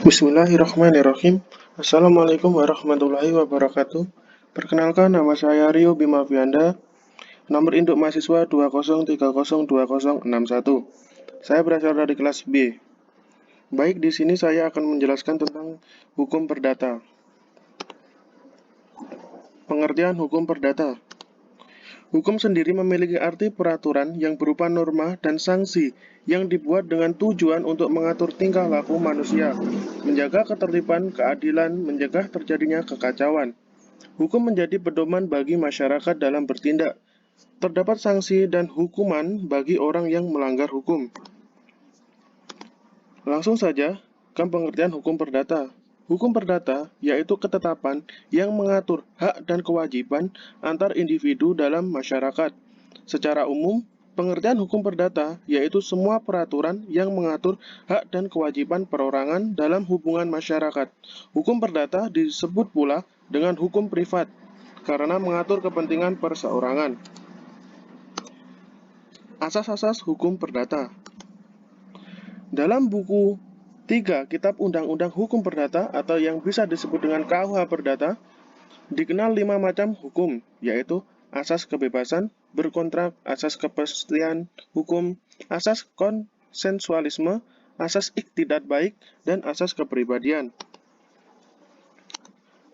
Bismillahirrahmanirrahim. Assalamualaikum warahmatullahi wabarakatuh. Perkenalkan, nama saya Rio Bima Fianda, nomor induk mahasiswa 203020661. Saya berasal dari kelas B. Baik, di sini saya akan menjelaskan tentang hukum perdata. Pengertian hukum perdata. Hukum sendiri memiliki arti peraturan yang berupa norma dan sanksi yang dibuat dengan tujuan untuk mengatur tingkah laku manusia, menjaga ketertiban, keadilan, mencegah terjadinya kekacauan. Hukum menjadi pedoman bagi masyarakat dalam bertindak. Terdapat sanksi dan hukuman bagi orang yang melanggar hukum. Langsung saja ke pengertian hukum perdata. Hukum perdata yaitu ketetapan yang mengatur hak dan kewajiban antar individu dalam masyarakat. Secara umum, pengertian hukum perdata yaitu semua peraturan yang mengatur hak dan kewajiban perorangan dalam hubungan masyarakat. Hukum perdata disebut pula dengan hukum privat karena mengatur kepentingan perseorangan. Asas-asas hukum perdata. Dalam buku 3 Kitab Undang-Undang Hukum Perdata atau yang bisa disebut dengan KUH Perdata, dikenal 5 macam hukum, yaitu asas kebebasan berkontrak, asas kepastian hukum, asas konsensualisme, asas iktidat baik, dan asas kepribadian.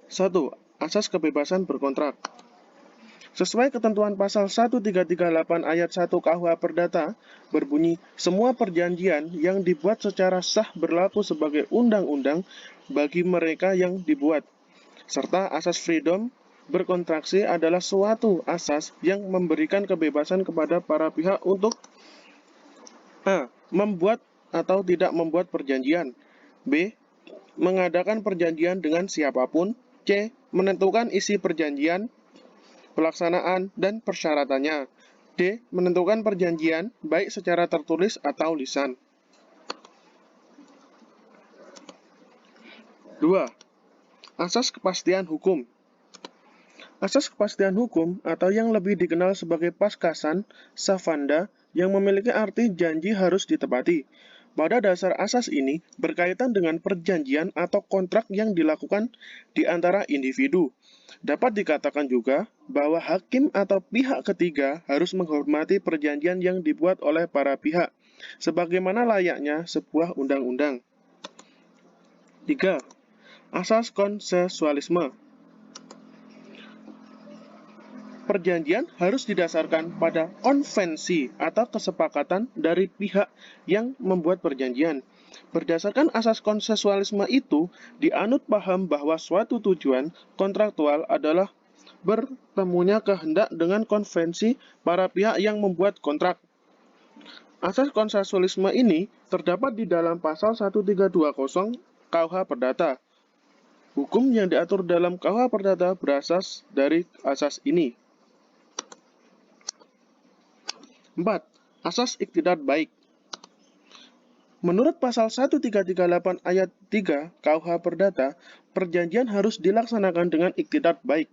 1. Asas kebebasan berkontrak. Sesuai ketentuan pasal 1338 ayat 1 KUH Perdata, berbunyi, semua perjanjian yang dibuat secara sah berlaku sebagai undang-undang bagi mereka yang dibuat. Serta asas freedom berkontraksi adalah suatu asas yang memberikan kebebasan kepada para pihak untuk A. Membuat atau tidak membuat perjanjian. B. Mengadakan perjanjian dengan siapapun. C. Menentukan isi perjanjian, pelaksanaan, dan persyaratannya. D. Menentukan perjanjian, baik secara tertulis atau lisan. 2. Asas kepastian hukum. Asas kepastian hukum, atau yang lebih dikenal sebagai paskasan, savanda, yang memiliki arti janji harus ditepati. Pada dasar asas ini berkaitan dengan perjanjian atau kontrak yang dilakukan di antara individu. Dapat dikatakan juga bahwa hakim atau pihak ketiga harus menghormati perjanjian yang dibuat oleh para pihak, sebagaimana layaknya sebuah undang-undang. 3. Asas konsensualisme. Perjanjian harus didasarkan pada konvensi atau kesepakatan dari pihak yang membuat perjanjian. Berdasarkan asas konsensualisme itu, dianut paham bahwa suatu tujuan kontraktual adalah bertemunya kehendak dengan konvensi para pihak yang membuat kontrak. Asas konsensualisme ini terdapat di dalam pasal 1320 KUH Perdata. Hukum yang diatur dalam KUH Perdata berasas dari asas ini. 4. Asas iktidat baik. Menurut pasal 1338 ayat 3 KUH Perdata, perjanjian harus dilaksanakan dengan iktidat baik.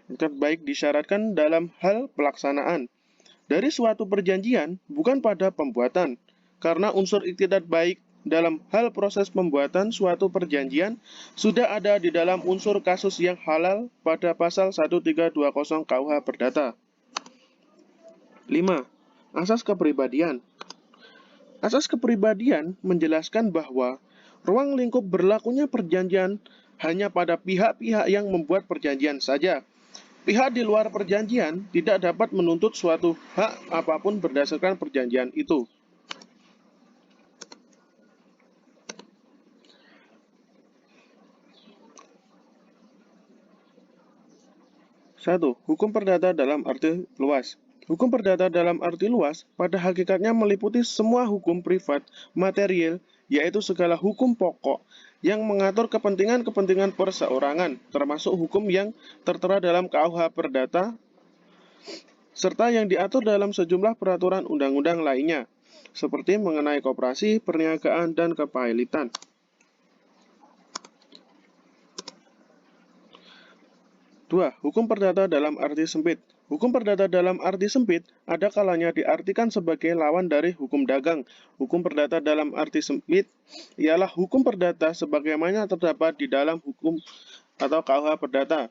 Iktidat baik disyaratkan dalam hal pelaksanaan dari suatu perjanjian, bukan pada pembuatan, karena unsur iktidat baik dalam hal proses pembuatan suatu perjanjian sudah ada di dalam unsur kasus yang halal pada pasal 1320 KUH Perdata. 5. Asas kepribadian. Asas kepribadian menjelaskan bahwa ruang lingkup berlakunya perjanjian hanya pada pihak-pihak yang membuat perjanjian saja. Pihak di luar perjanjian tidak dapat menuntut suatu hak apapun berdasarkan perjanjian itu. 1. Hukum perdata dalam arti luas. Hukum perdata dalam arti luas pada hakikatnya meliputi semua hukum privat material, yaitu segala hukum pokok yang mengatur kepentingan-kepentingan perseorangan, termasuk hukum yang tertera dalam KUH Perdata, serta yang diatur dalam sejumlah peraturan undang-undang lainnya, seperti mengenai koperasi, perniagaan, dan kepailitan. 2. Hukum perdata dalam arti sempit. Hukum perdata dalam arti sempit ada kalanya diartikan sebagai lawan dari hukum dagang. Hukum perdata dalam arti sempit ialah hukum perdata sebagaimana terdapat di dalam hukum atau KUH perdata.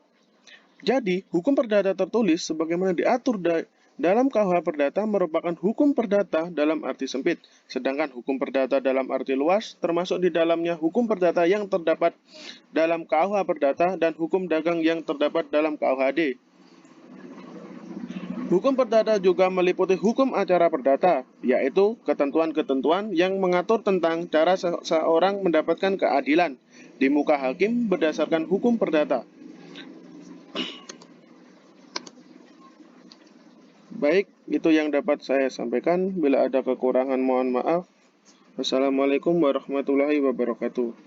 Jadi, hukum perdata tertulis sebagaimana diatur dalam KUH perdata merupakan hukum perdata dalam arti sempit, sedangkan hukum perdata dalam arti luas termasuk di dalamnya hukum perdata yang terdapat dalam KUH perdata dan hukum dagang yang terdapat dalam KUHD. Hukum perdata juga meliputi hukum acara perdata, yaitu ketentuan-ketentuan yang mengatur tentang cara seseorang mendapatkan keadilan di muka hakim berdasarkan hukum perdata. Baik, itu yang dapat saya sampaikan. Bila ada kekurangan, mohon maaf. Wassalamualaikum warahmatullahi wabarakatuh.